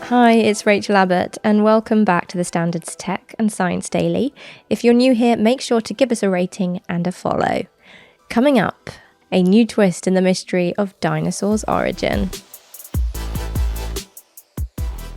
Hi, it's Rachel Abbott, and welcome back to the Standards Tech and Science Daily. If you're new here, make sure to give us a rating and a follow. Coming up, a new twist in the mystery of dinosaurs' origin.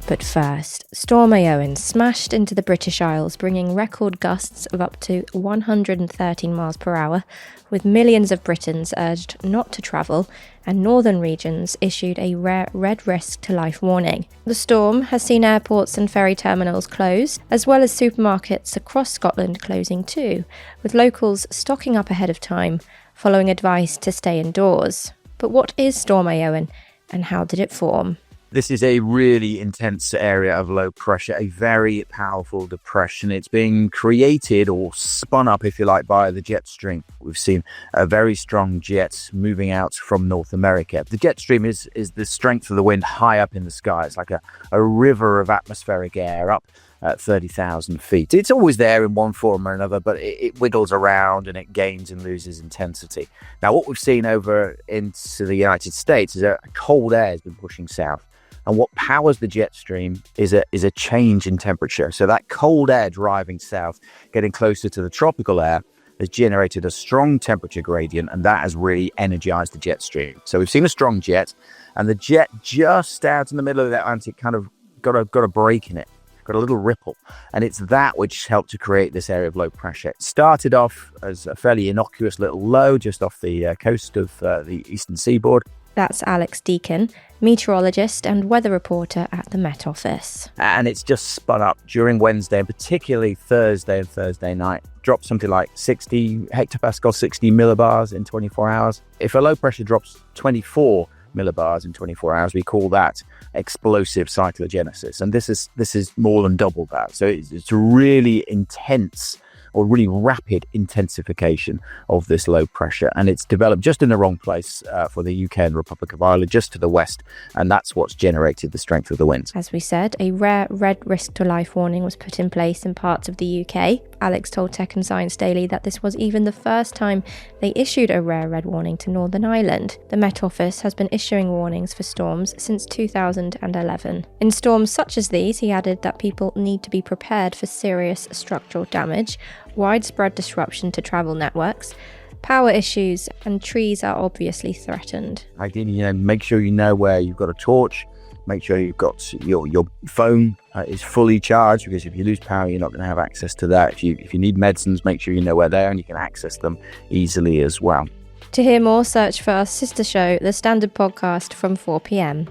But first, Storm Eowyn smashed into the British Isles, bringing record gusts of up to 113 miles per hour, with millions of Britons urged not to travel, and northern regions issued a rare red risk to life warning. The storm has seen airports and ferry terminals close, as well as supermarkets across Scotland closing too, with locals stocking up ahead of time, following advice to stay indoors. But what is Storm Eowyn, and how did it form? This is a really intense area of low pressure, a very powerful depression. It's being created or spun up, if you like, by the jet stream. We've seen a very strong jet moving out from North America. The jet stream is the strength of the wind high up in the sky. It's like a river of atmospheric air up at 30,000 feet. It's always there in one form or another, but it wiggles around and it gains and loses intensity. Now, what we've seen over into the United States is a cold air has been pushing south. And what powers the jet stream is a change in temperature. So that cold air driving south, getting closer to the tropical air, has generated a strong temperature gradient, and that has really energized the jet stream. So we've seen a strong jet, and the jet just out in the middle of the Atlantic kind of got a break in it, got a little ripple. And it's that which helped to create this area of low pressure. It started off as a fairly innocuous little low just off the coast of the eastern seaboard. That's Alex Deakin, meteorologist and weather reporter at the Met Office. And it's just spun up during Wednesday, and particularly Thursday and Thursday night. Dropped something like 60 hectopascal, 60 millibars in 24 hours. If a low pressure drops 24 millibars in 24 hours, we call that explosive cyclogenesis. And this is more than double that. So it's really intense or really rapid intensification of this low pressure. And it's developed just in the wrong place for the UK and Republic of Ireland, just to the west. And that's what's generated the strength of the winds. As we said, a rare red risk to life warning was put in place in parts of the UK. Alex told Tech and Science Daily that this was even the first time they issued a rare red warning to Northern Ireland. The Met Office has been issuing warnings for storms since 2011. In storms such as these, he added that people need to be prepared for serious structural damage, widespread disruption to travel networks, power issues, and trees are obviously threatened. Ideally, make sure you know where you've got a torch. Make sure you've got your phone is fully charged, because if you lose power, you're not going to have access to that. If you need medicines, make sure you know where they are and you can access them easily as well. To hear more, search for our sister show, The Standard Podcast, from 4 p.m.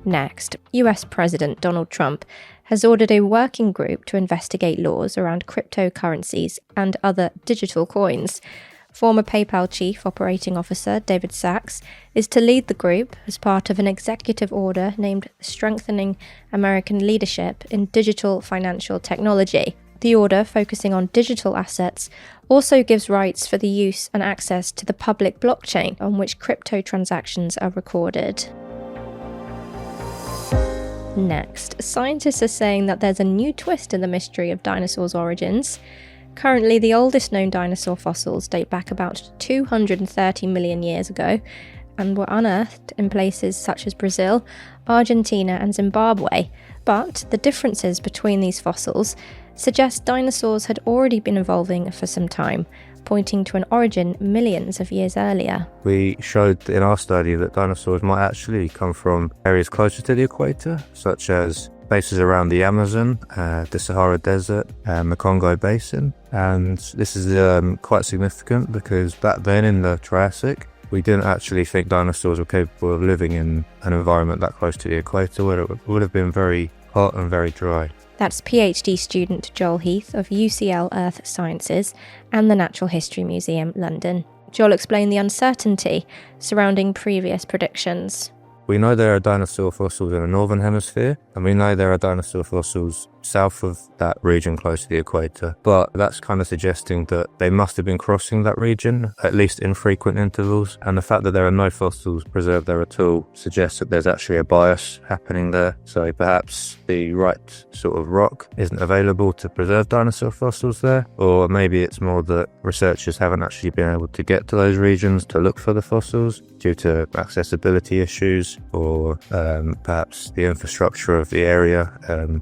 Next, US President Donald Trump has ordered a working group to investigate laws around cryptocurrencies and other digital coins. Former PayPal Chief Operating Officer David Sachs is to lead the group as part of an executive order named Strengthening American Leadership in Digital Financial Technology. The order, focusing on digital assets, also gives rights for the use and access to the public blockchain on which crypto transactions are recorded. Next, scientists are saying that there's a new twist in the mystery of dinosaurs' origins. Currently, the oldest known dinosaur fossils date back about 230 million years ago and were unearthed in places such as Brazil, Argentina, and Zimbabwe. But the differences between these fossils suggest dinosaurs had already been evolving for some time, pointing to an origin millions of years earlier. We showed in our study that dinosaurs might actually come from areas closer to the equator, such as places around the Amazon, the Sahara Desert, and the Congo Basin. And this is quite significant because back then in the Triassic, we didn't actually think dinosaurs were capable of living in an environment that close to the equator, where it would have been very hot and very dry. That's PhD student Joel Heath of UCL Earth Sciences and the Natural History Museum, London. Joel explained the uncertainty surrounding previous predictions. We know there are dinosaur fossils in the northern hemisphere, and we know there are dinosaur fossils south of that region close to the equator. But that's kind of suggesting that they must have been crossing that region, at least in frequent intervals. And the fact that there are no fossils preserved there at all suggests that there's actually a bias happening there. So perhaps the right sort of rock isn't available to preserve dinosaur fossils there. Or maybe it's more that researchers haven't actually been able to get to those regions to look for the fossils due to accessibility issues, or perhaps the infrastructure of the area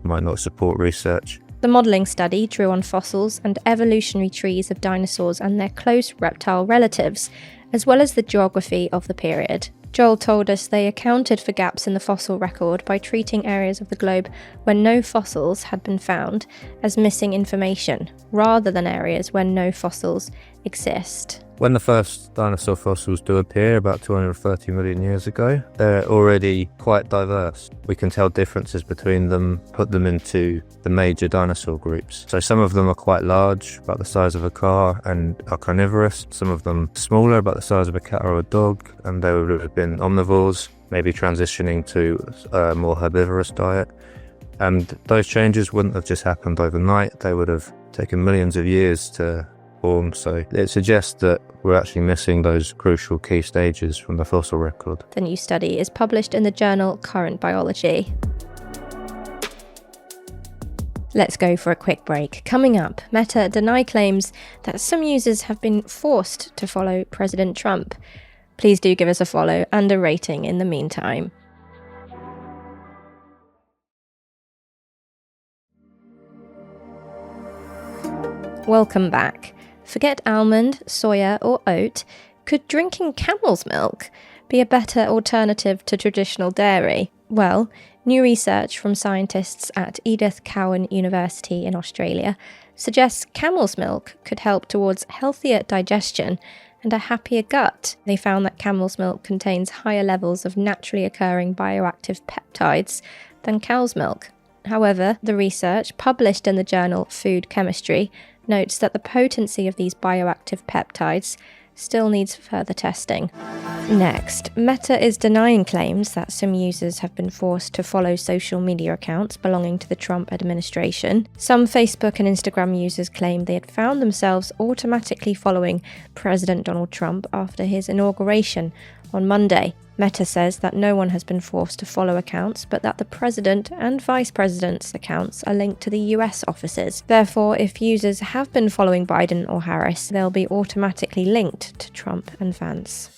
might not support research. The modelling study drew on fossils and evolutionary trees of dinosaurs and their close reptile relatives, as well as the geography of the period. Joel told us they accounted for gaps in the fossil record by treating areas of the globe where no fossils had been found as missing information, rather than areas where no fossils exist. When the first dinosaur fossils do appear about 230 million years ago, they're already quite diverse. We can tell differences between them, put them into the major dinosaur groups. So some of them are quite large, about the size of a car, and are carnivorous. Some of them smaller, about the size of a cat or a dog, and they would have been omnivores, maybe transitioning to a more herbivorous diet. And those changes wouldn't have just happened overnight. They would have taken millions of years to form, so it suggests that we're actually missing those crucial key stages from the fossil record. The new study is published in the journal Current Biology. Let's go for a quick break. Coming up, Meta deny claims that some users have been forced to follow President Trump. Please do give us a follow and a rating in the meantime. Welcome back. Forget almond, soya or oat. Could drinking camel's milk be a better alternative to traditional dairy? Well, new research from scientists at Edith Cowan University in Australia suggests camel's milk could help towards healthier digestion and a happier gut. They found that camel's milk contains higher levels of naturally occurring bioactive peptides than cow's milk. However, the research, published in the journal Food Chemistry, notes that the potency of these bioactive peptides still needs further testing. Next, Meta is denying claims that some users have been forced to follow social media accounts belonging to the Trump administration. Some Facebook and Instagram users claimed they had found themselves automatically following President Donald Trump after his inauguration on Monday. Meta says that no one has been forced to follow accounts, but that the president and vice president's accounts are linked to the US offices. Therefore, if users have been following Biden or Harris, they'll be automatically linked to Trump and Vance.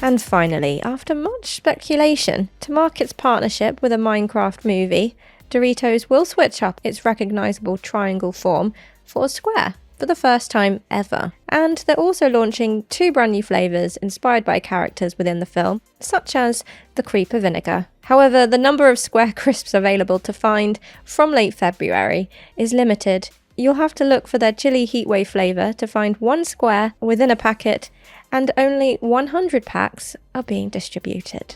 And finally, after much speculation, to mark its partnership with a Minecraft movie, Doritos will switch up its recognisable triangle form for a square for the first time ever. And they're also launching 2 brand new flavours inspired by characters within the film, such as the Creeper Vinegar. However, the number of square crisps available to find from late February is limited. You'll have to look for their chili heatwave flavour to find 1 square within a packet, and only 100 packs are being distributed.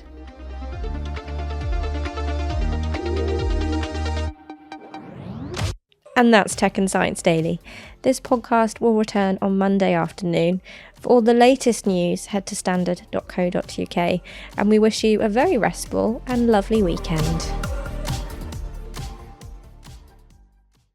And that's Tech and Science Daily. This podcast will return on Monday afternoon. For all the latest news, head to standard.co.uk, and we wish you a very restful and lovely weekend.